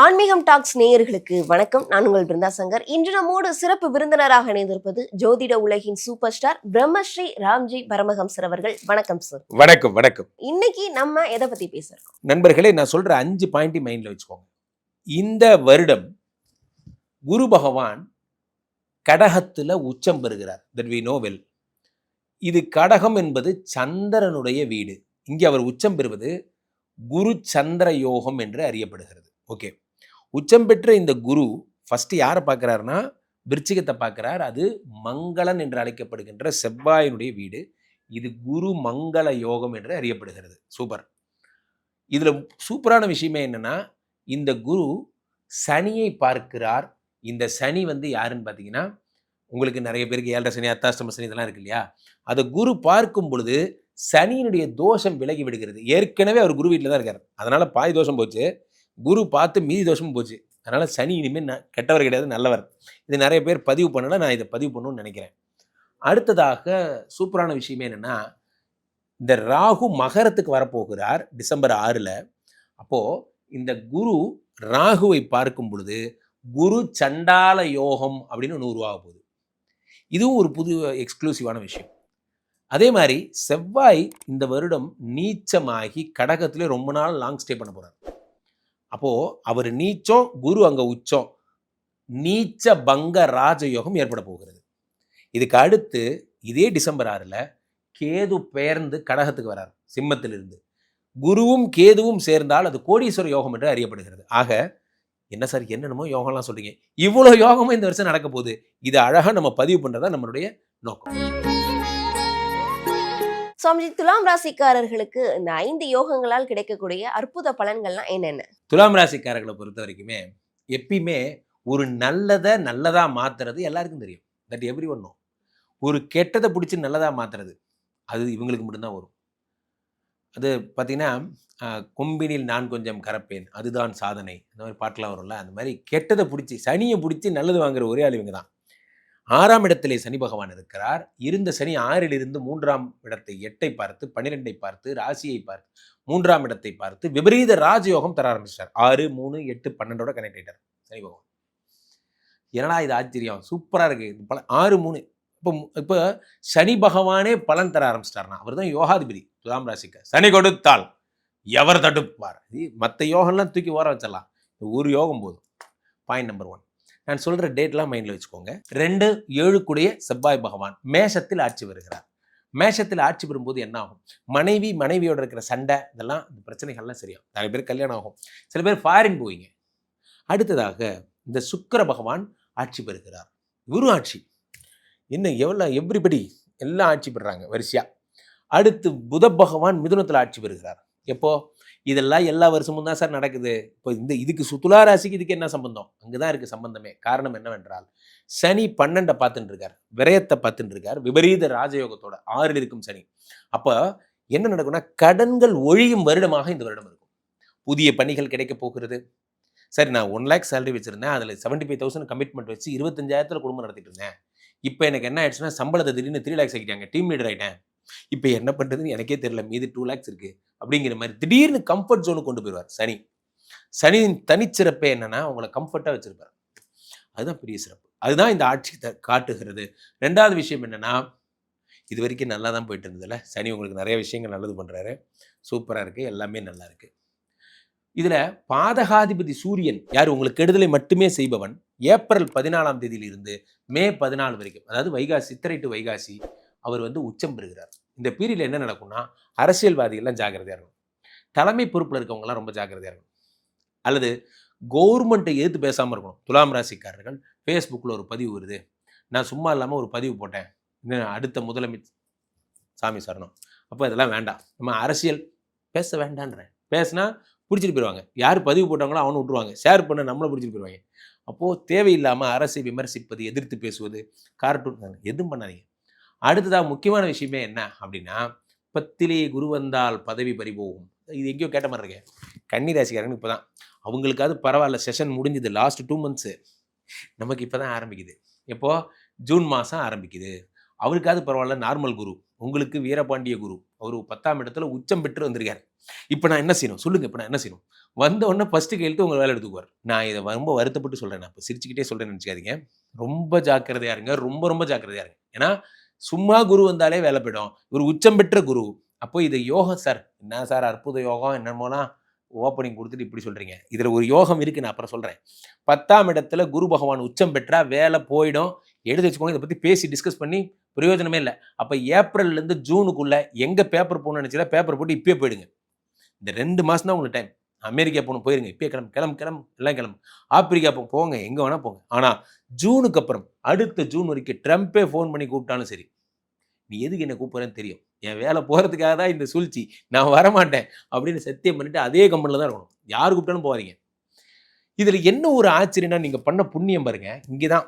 ஆன்மீகம் டாக்ஸ் நேயர்களுக்கு வணக்கம். நான் உங்கள் பிருந்தா சங்கர். இன்று நம்மோடு சிறப்பு விருந்தினராக இணைந்திருப்பது ஜோதிட உலகின் சூப்பர் ஸ்டார் பிரம்மஸ்ரீ ராம்ஜி பரமஹம்சர் அவர்கள். வணக்கம் சார். வணக்கம் வணக்கம். இன்னைக்கு நம்ம எதை பத்தி பேசுறோம்? நண்பர்களே, நான் சொல்ற 5 பாயிண்ட் மைண்ட்ல வச்சுக்கோங்க. இந்த வருடம் குரு பகவான் கடகத்துல உச்சம் பெறுகிறார். That we know well. இது கடகம் என்பது சந்திரனுடைய வீடு. இங்கே அவர் உச்சம் பெறுவது குரு சந்திர யோகம் என்று அறியப்படுகிறது. ஓகே, உச்சம் பெற்ற இந்த குரு ஃபர்ஸ்ட் யாரை பார்க்கிறாருன்னா விருச்சிகத்தை பார்க்கிறார். அது மங்களன் என்று அழைக்கப்படுகின்ற செவ்வாயினுடைய வீடு. இது குரு மங்கள யோகம் என்று அறியப்படுகிறது. சூப்பர். இதுல சூப்பரான விஷயமே என்னன்னா, இந்த குரு சனியை பார்க்கிறார். இந்த சனி யாருன்னு பார்த்தீங்கன்னா, உங்களுக்கு நிறைய பேருக்கு 7.5 சனி, அர்த்தாஷ்டம சனி இதெல்லாம் இருக்கு இல்லையா? அதை குரு பார்க்கும் பொழுது சனியினுடைய தோஷம் விலகி விடுகிறது. ஏற்கனவே அவர் குரு வீட்டில் தான் இருக்கார். அதனால பாதி தோஷம் போச்சு. குரு பார்த்து மீதி தோஷமும் போச்சு. அதனால சனி இனிமேல் கெட்டவர் கிடையாது, நல்லவர். இது நிறைய பேர் பதிவு பண்ணல, நான் இதை பதிவு பண்ணணும்னு நினைக்கிறேன். அடுத்ததாக சூப்பரான விஷயமே என்னன்னா, இந்த ராகு மகரத்துக்கு வரப்போகிறார் டிசம்பர் 6. அப்போ இந்த குரு ராகுவை பார்க்கும் பொழுது குரு சண்டால யோகம் அப்படின்னு ஒன்று உருவாக போகுது. இதுவும் ஒரு புது எக்ஸ்க்ளூசிவான விஷயம். அதே மாதிரி செவ்வாய் இந்த வருடம் நீச்சமாகி கடகத்திலே ரொம்ப நாள் லாங் ஸ்டே பண்ண போறார். அப்போ அவர் நீச்சம், குரு அங்க உச்சம், நீச்ச பங்க ராஜயோகம் ஏற்பட போகிறது. இதுக்கு அடுத்து இதே டிசம்பர் 6 கேது பெயர்ந்து கடகத்துக்கு வரார் சிம்மத்திலிருந்து. குருவும் கேதுவும் சேர்ந்தால் அது கோடீஸ்வர யோகம் என்று அறியப்படுகிறது. ஆக என்ன சார் என்னென்னமோ யோகம்லாம் சொல்றீங்க, இவ்வளவு யோகமும் இந்த வருஷம் நடக்க போகுது. இது அழகா நம்ம பதிவு பண்றதா நம்மளுடைய நோக்கம். சுவாமிஜி, துலாம் ராசிக்காரர்களுக்கு இந்த 5 யோகங்களால் கிடைக்கக்கூடிய அற்புத பலன்கள்லாம் என்னென்ன? துலாம் ராசிக்காரர்களை பொறுத்த வரைக்குமே எப்பயுமே ஒரு நல்லதா மாத்துறது எல்லாருக்கும் தெரியும். That every one know. ஒரு கெட்டதை பிடிச்சி நல்லதா மாத்துறது அது இவங்களுக்கு மட்டும்தான் வரும். அது பார்த்தீங்கன்னா, கொம்பினில் நான் கொஞ்சம் கரப்பேன், அதுதான் சாதனை, அந்த மாதிரி பாட்டெலாம் வரும்ல. அந்த மாதிரி கெட்டதை பிடிச்சி சனியை பிடிச்சி நல்லது வாங்குற ஒரே ஆள் இவங்க தான். 6ஆம் இடத்திலே சனி பகவான் இருக்கிறார். இருந்த சனி 6ல் இருந்து 3ஆம் இடத்தை 8ஐ பார்த்து 12ஐ பார்த்து ராசியை பார்த்து 3ஆம் இடத்தை பார்த்து விபரீத ராஜயோகம் தர ஆரம்பிச்சார். 6, 3, 8, 12ஓட கனெக்ட் ஆயிட்டார் சனி பகவான். என்னடா இது ஆச்சரியம், சூப்பரா இருக்கு. 6, 3 இப்போ சனி பகவானே பலன் தர ஆரம்பிச்சிட்டார்னா அவர் தான் யோகாதிபதி துலாம் ராசிக்கு. சனி கொடுத்தால் எவர் தடுப்பார். மற்ற யோகம்லாம் தூக்கி ஓர வச்சிடலாம், ஒரு யோகம் போதும். Point number 1. நான் சொல்ற டேட்லாம் மைண்ட்ல வச்சுக்கோங்க. 2, 7 கூடிய செவ்வாய் பகவான் மேஷத்தில் ஆட்சி வருகிறார். மேஷத்தில் ஆட்சி பெறும்போது என்ன ஆகும்? மனைவியோட இருக்கிற சண்டை, இதெல்லாம் இந்த பிரச்சனைகள்லாம் சரியாகும். நிறைய பேர் கல்யாணம் ஆகும், சில பேர் ஃபாரின் போவீங்க. அடுத்ததாக இந்த சுக்கிர பகவான் ஆட்சி பெறுகிறார். குரு ஆட்சி என்ன எவ்ரிபடி எல்லாம் ஆட்சி பெறுறாங்க வரிசையா. அடுத்து புத பகவான் மிதுனத்தில் ஆட்சி பெறுகிறார். எப்போ? இதெல்லாம் எல்லா வருஷமும் தான் சார் நடக்குது. இப்போ இதுக்கு துலா ராசிக்கு இதுக்கு என்ன சம்பந்தம்? அங்கதான் இருக்கு சம்பந்தமே. காரணம் என்னவென்றால் சனி 12 பார்த்துட்டு இருக்கார், விரயத்தை பார்த்துட்டு இருக்கார், விபரீத ராஜயோகத்தோட 6ல் இருக்கும் சனி. அப்ப என்ன நடக்கும்னா, கடன்கள் ஒழியும் வருடமாக இந்த வருடம் இருக்கும். புதிய பணிகள் கிடைக்க போகிறது. சரி, நான் 1 lakh சேலரி வச்சிருந்தேன், அதில் 75,000 கமிட்மெண்ட் வச்சு 25,000 குடும்பம் நடத்திட்டு இருந்தேன். இப்போ எனக்கு என்ன ஆயிடுச்சுன்னா, சம்பளத்தை திடீர்னு 3 lakhs ஆக்கிட்டாங்க, டீம் லீடர் ஆகிட்டேன். இப்போ என்ன பண்ணுறதுன்னு எனக்கே தெரியல, மீது 2 lakhs இருக்கு அப்படிங்கிற மாதிரி திடீர்னு கம்ஃபர்ட் ஜோனுக்கு கொண்டு போயிடுவார் சனி. சனியின் தனிச்சிறப்பே என்னன்னா, உங்களை கம்ஃபர்ட்டாக வச்சிருப்பார். அதுதான் பெரிய சிறப்பு. அதுதான் இந்த ஆட்சி காட்டுகிறது. 2வது விஷயம் என்னன்னா, இது வரைக்கும் நல்லா தான் போயிட்டு இருந்ததுல, சனி உங்களுக்கு நிறைய விஷயங்கள் நல்லது பண்ணுறாரு. சூப்பராக இருக்குது, எல்லாமே நல்லா இருக்குது. இதில் பாதகாதிபதி சூரியன் யார்? உங்களுக்கு கெடுதலை மட்டுமே செய்பவன். ஏப்ரல் 14ஆம் தேதியிலிருந்து மே 14 வரைக்கும், அதாவது வைகாசி, சித்திரை டு வைகாசி, அவர் உச்சம் பெறுகிறார். இந்த பீரியட்ல என்ன நடக்கும்னா, அரசியல்வாதிகள்லாம் ஜாக்கிரதையாக இருக்கணும். தலைமை பொறுப்பில் இருக்கவங்கலாம் ரொம்ப ஜாக்கிரதையாக இருக்கணும். அல்லது கவர்மெண்ட்டை எதிர்த்து பேசாமல் இருக்கணும். துலாம் ராசிக்காரர்கள் ஃபேஸ்புக்கில் ஒரு பதிவு வருது, நான் சும்மா இல்லாமல் ஒரு பதிவு போட்டேன், அடுத்த முதலமைச்சர் சாமி சரணம், அப்போ இதெல்லாம் வேண்டாம், நம்ம அரசியல் பேச வேண்டான்றேன். பேசினா பிடிச்சிட்டு போயிடுவாங்க. யார் பதிவு போட்டாங்களோ அவனை விட்டுருவாங்க, ஷேர் பண்ண நம்மளை பிடிச்சிட்டு போயிடுவாங்க. அப்போது தேவையில்லாமல் அரசை விமர்சிப்பது, எதிர்த்து பேசுவது, கார்ட்டூன் எதுவும் பண்ணாதீங்க. அடுத்ததாக முக்கியமான விஷயமே என்ன அப்படின்னா, 10லே குரு வந்தால் பதவி பறிபோகும். இது எங்கேயோ கேட்ட மாதிரி இருக்கேன். கன்னி ராசிக்காரங்க இப்போ தான், அவங்களுக்காவது பரவாயில்ல, செஷன் முடிஞ்சுது, லாஸ்ட் 2 months. நமக்கு இப்போ தான் ஆரம்பிக்குது. எப்போது? ஜூன் மாதம் ஆரம்பிக்குது. அவருக்காவது பரவாயில்ல, நார்மல் குரு. உங்களுக்கு வீரபாண்டிய குரு, அவர் 10ஆம் இடத்துல உச்சம் பெற்று வந்திருக்கார். இப்போ நான் என்ன செய்யணும் சொல்லுங்க, இப்போ நான் என்ன செய்யணும்? வந்த உடனே ஃபர்ஸ்ட் கையெழுத்து உங்க வேலை எடுத்துக்குவார். நான் இதை ரொம்ப வருத்தப்பட்டு சொல்றேன், நான் இப்போ சிரிச்சுக்கிட்டே சொல்றேன்னு நினச்சிக்காதீங்க. ரொம்ப ஜாக்கிரதையா இருங்க, ரொம்ப ரொம்ப ஜாக்கிரதையா இருங்க. ஏன்னா சும்மா குரு வந்தாலே வேலை போயிடும். இவர் உச்சம் பெற்ற குரு. அப்போ இது யோகம் சார். என்ன சார் அற்புத யோகம் என்னமோலாம் ஓப்பனிங் கொடுத்துட்டு இப்படி சொல்றீங்க. இதுல ஒரு யோகம் இருக்கு, நான் அப்புறம் சொல்றேன். 10ஆம் இடத்துல குரு பகவான் உச்சம் பெற்றா வேலை போயிடும். எடுத்து வச்சுக்கோங்க. இதை பத்தி பேசி டிஸ்கஸ் பண்ணி பிரயோஜனமே இல்லை. அப்ப ஏப்ரல்ல இருந்து ஜூனுக்குள்ள எங்க பேப்பர் போகணும்னு நினைச்சா பேப்பர் போட்டு இப்பயே போயிடுங்க. இந்த 2 மாசம் தான் உங்களுக்கு டைம். அமெரிக்கா போகணும் போயிருங்க, இப்பயே கிளம்பு எல்லாம் கிளம்பு. ஆப்பிரிக்கா போங்க, எங்க வேணா போங்க. ஆனா ஜூனுக்கு அப்புறம் அடுத்த ஜூன் வரைக்கும் ட்ரம்ப்பே ஃபோன் பண்ணி கூப்பிட்டாலும் சரி, நீ எதுக்கு என்ன கூப்பிடுறேன்னு தெரியும், என் வேலை போகிறதுக்காக தான் இந்த சூழ்ச்சி, நான் வரமாட்டேன் அப்படின்னு சத்தியம் பண்ணிட்டு அதே கம்பெனியில் தான் இருக்கணும். யார் கூப்பிட்டாலும் போகாதீங்க. இதில் என்ன ஒரு ஆச்சரியம்னா, நீங்கள் பண்ண புண்ணியம் பாருங்க. இங்கே தான்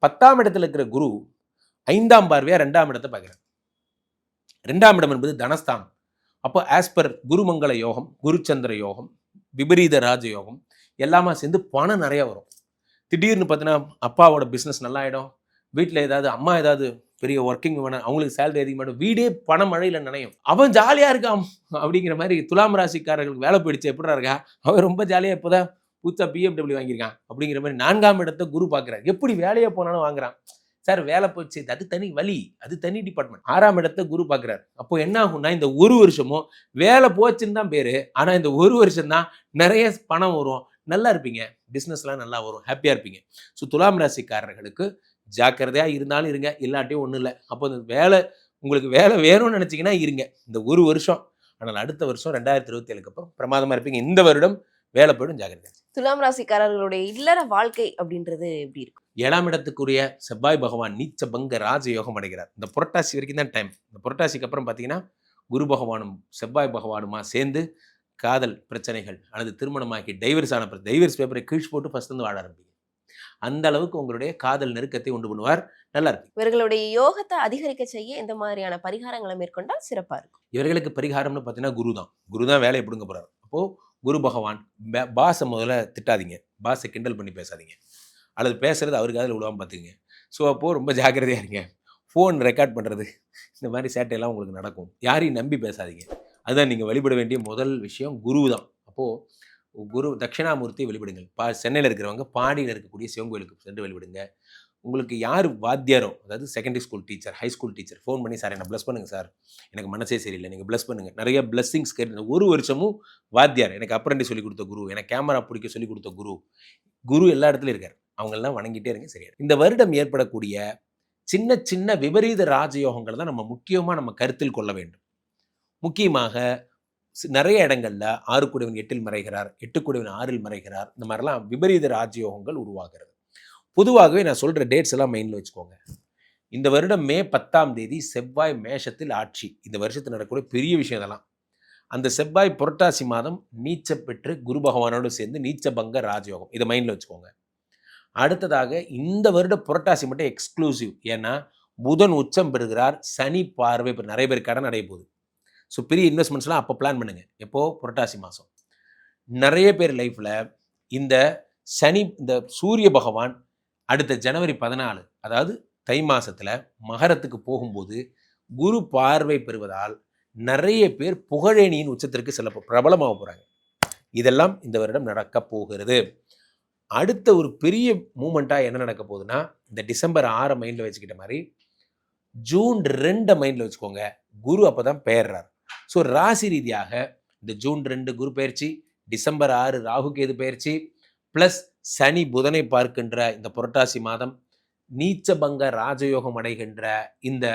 10ஆம் இடத்துல இருக்கிற குரு 5ஆம் பார்வையாக 2ஆம் இடத்தை பார்க்குறார். 2ஆம் இடம் என்பது தனஸ்தானம். அப்போ ஆஸ் பர் குருமங்கள யோகம், குருச்சந்திர யோகம், விபரீத ராஜ யோகம் எல்லாமே சேர்ந்து பணம் நிறைய வரும். திடீர்னு பார்த்தீங்கன்னா அப்பாவோட பிஸ்னஸ் நல்லா ஆகிடும். வீட்டில் ஏதாவது அம்மா ஏதாவது பெரிய ஒர்க்கிங் வேணும், அவங்களுக்கு சேலரி அதிகமாகிடும். வீடே பண மழையில் நினையும். அவன் ஜாலியாக இருக்கான் அப்படிங்கிற மாதிரி. துலாம் ராசிக்காரர்களுக்கு வேலை போயிடுச்சு, எப்படா இருக்கா, அவன் ரொம்ப ஜாலியாக இப்போதான் புதுசா BMW வாங்கியிருக்கான் அப்படிங்கிற மாதிரி 4ஆம் இடத்தை குரு பார்க்குறாரு. எப்படி வேலையை போனாலும் வாங்குறான் சார், வேலை போச்சு, அது தனி வழி, அது தனி டிபார்ட்மெண்ட். 6ஆம் இடத்தை குரு பார்க்குறாரு. அப்போ என்ன ஆகும்னா, இந்த ஒரு வருஷமும் வேலை போச்சுன்னு தான் பேரு. ஆனால் இந்த ஒரு வருஷம் தான் நிறைய பணம் வரும், நல்லா இருப்பீங்க, பிஸ்னஸ்லாம் நல்லா வரும், ஹாப்பியாக இருப்பீங்க. ஸோ துலாம் ராசிக்காரர்களுக்கு ஜாக்கிரதையாக இருந்தாலும் இருங்க, இல்லாட்டியும் ஒன்றும் இல்லை. அப்போ இந்த வேலை உங்களுக்கு வேலை வேணும்னு நினச்சிங்கன்னா இருங்க இந்த ஒரு வருஷம். ஆனால் அடுத்த வருஷம் 2027க்கு அப்புறம் பிரமாதமாக இருப்பீங்க. இந்த வருடம் வேலை போயிடும், ஜாக்கிரதை. துலாம் ராசிக்காரர்களுடைய இல்லற வாழ்க்கை அப்படின்றது எப்படி இருக்கும்? 7ஆம் இடத்துக்குரிய செவ்வாய் பகவான் நீச்ச பங்க ராஜயோகம் அடைகிறார். இந்த புரட்டாசி வரைக்கும் தான் டைம். இந்த புரட்டாசிக்கு அப்புறம் பார்த்தீங்கன்னா குரு பகவானும் செவ்வாய் பகவானுமா சேர்ந்து காதல் பிரச்சனைகள் அல்லது திருமணமாக்கி டைவர்ஸ் பேப்பரை கீழ்ச்சி போட்டு ஃபர்ஸ்ட் வந்து வாழ ஆரம்பிங்க. அந்த அளவுக்கு உங்களுடைய காதல் நெருக்கத்தை உண்டு பண்ணுவார். நல்லா இருக்கு. இவர்களுடைய யோகத்தை அதிகரிக்க செய்ய எந்த மாதிரியான பரிகாரங்களை மேற்கொண்டால் சிறப்பா இருக்கும்? இவர்களுக்கு பரிகாரம்னு பார்த்தீங்கன்னா குரு தான் வேலையை பிடுங்க போறாரு. அப்போ குரு பகவான் பாஸை முதல்ல திட்டாதீங்க, பாஸை கிண்டல் பண்ணி பேசாதீங்க, அல்லது பேசுறது அவருக்கு அதில் விடாமல் பார்த்துக்குங்க. ஸோ அப்போது ரொம்ப ஜாக்கிரதையாக இருங்க. ஃபோன் ரெக்கார்ட் பண்ணுறது இந்த மாதிரி சேட்டையெல்லாம் உங்களுக்கு நடக்கும். யாரையும் நம்பி பேசாதீங்க. அதுதான் நீங்கள் வழிபட வேண்டிய முதல் விஷயம், குரு தான். அப்போது குரு தட்சிணாமூர்த்தியை வழிபடுங்கள். சென்னையில் இருக்கிறவங்க பாடியில் இருக்கக்கூடிய சிவன் கோயிலுக்கு சென்று வழிபடுங்க. உங்களுக்கு யார் வாத்தியாரோ, அதாவது secondary school teacher, high school teacher phone பண்ணி, சார் என்ன ப்ளஸ் பண்ணுங்கள் சார், எனக்கு மனசே சரியில்லை, நீங்கள் ப்ளஸ் பண்ணுங்கள். நிறைய பிளஸ்ஸிங்ஸ் கேட்டு ஒரு வருஷமும் வாத்தியார், எனக்கு அப்ரண்டி சொல்லிக் கொடுத்த குரு, எனக்கு கேமரா பிடிக்க சொல்லிக் கொடுத்த குரு எல்லா இடத்துலையும் இருக்கார். அவங்களெல்லாம் வணங்கிட்டே இருங்க, சரியா. இந்த வருடம் ஏற்படக்கூடிய சின்ன சின்ன விபரீத ராஜயோகங்களை தான் நம்ம முக்கியமாக நம்ம கருத்தில் கொள்ள வேண்டும். முக்கியமாக நிறைய இடங்கள்ல 6 கூடியவன் 8ல் மறைகிறார், 8 கூடியவன் 6ல் மறைகிறார். இந்த மாதிரிலாம் விபரீத ராஜயோகங்கள் உருவாகிறது. பொதுவாகவே நான் சொல்கிற டேட்ஸ் எல்லாம் மெயினில் வச்சுக்கோங்க. இந்த வருடம் மே 10ஆம் தேதி செவ்வாய் மேஷத்தில் ஆட்சி. இந்த வருஷத்தில் நடக்கக்கூடிய பெரிய விஷயம் இதெல்லாம். அந்த செவ்வாய் புரட்டாசி மாதம் நீச்ச பெற்று குரு பகவானோடு சேர்ந்து நீச்ச பங்க ராஜயோகம், இதை மைண்டில் வச்சுக்கோங்க. அடுத்ததாக இந்த வருட புரட்டாசி மட்டும் எக்ஸ்க்ளூசிவ். ஏன்னா புதன் உச்சம் பெறுகிறார், சனி பார்வை. இப்போ நிறைய பேர் கடன் அடைய போகுது. ஸோ பெரிய இன்வெஸ்ட்மெண்ட்ஸ்லாம் அப்போ பிளான் பண்ணுங்க. எப்போது? புரட்டாசி மாதம். நிறைய பேர் லைஃப்பில் இந்த சனி, இந்த சூரிய பகவான் அடுத்த ஜனவரி 14, அதாவது தை மாதத்தில் மகரத்துக்கு போகும்போது குரு பார்வை பெறுவதால் நிறைய பேர் புகழேணியின் உச்சத்திற்கு சில பிரபலமாக போகிறாங்க. இதெல்லாம் இந்த வருடம் நடக்க போகிறது. அடுத்த ஒரு பெரிய மூமெண்ட்டாக என்ன நடக்க போகுதுன்னா, இந்த டிசம்பர் 6 மைண்டில் வச்சுக்கிட்ட மாதிரி ஜூன் 2 மைண்டில் வச்சுக்கோங்க. குரு அப்போ தான் பெயர்றார். ஸோ ராசி ரீதியாக இந்த ஜூன் 2 குரு பயிற்சி, டிசம்பர் 6 ராகு கேது பயிற்சி, ப்ளஸ் சனி புதனை பார்க்கின்ற இந்த புரட்டாசி மாதம், நீச்சபங்க ராஜயோகம் அடைகின்ற இந்த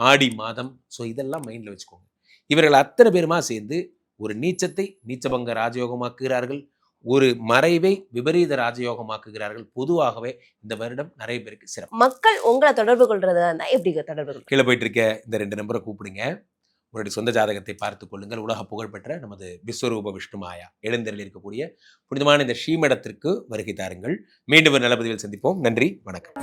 ஆடி மாதம். ஸோ இதெல்லாம் மைண்டில் வச்சுக்கோங்க. இவர்கள் அத்தனை பேருமா சேர்ந்து ஒரு நீச்சத்தை நீச்சபங்க ராஜயோகமாக்குகிறார்கள், ஒரு மறைவை விபரீத ராஜயோகமாக்குகிறார்கள். பொதுவாகவே இந்த வருடம் நிறைய பேருக்கு சிறப்பு. மக்கள் உங்களை தொடர்பு கொள்றதா இருந்தா எப்படி தொடர்பு? கீழே போயிட்டு இருக்க இந்த 2 நம்பரை கூப்பிடுங்க. உங்களுடைய சொந்த ஜாதகத்தை பார்த்து கொள்ளுங்கள். உலக புகழ்பெற்ற நமது விஸ்வரூப விஷ்ணு மாயா எழுந்தரில் இருக்கக்கூடிய புனிதமான இந்த ஸ்ரீமடத்திற்கு வருகை தாருங்கள். மீண்டும் ஒரு நல்ல பதிவில் சந்திப்போம். நன்றி, வணக்கம்.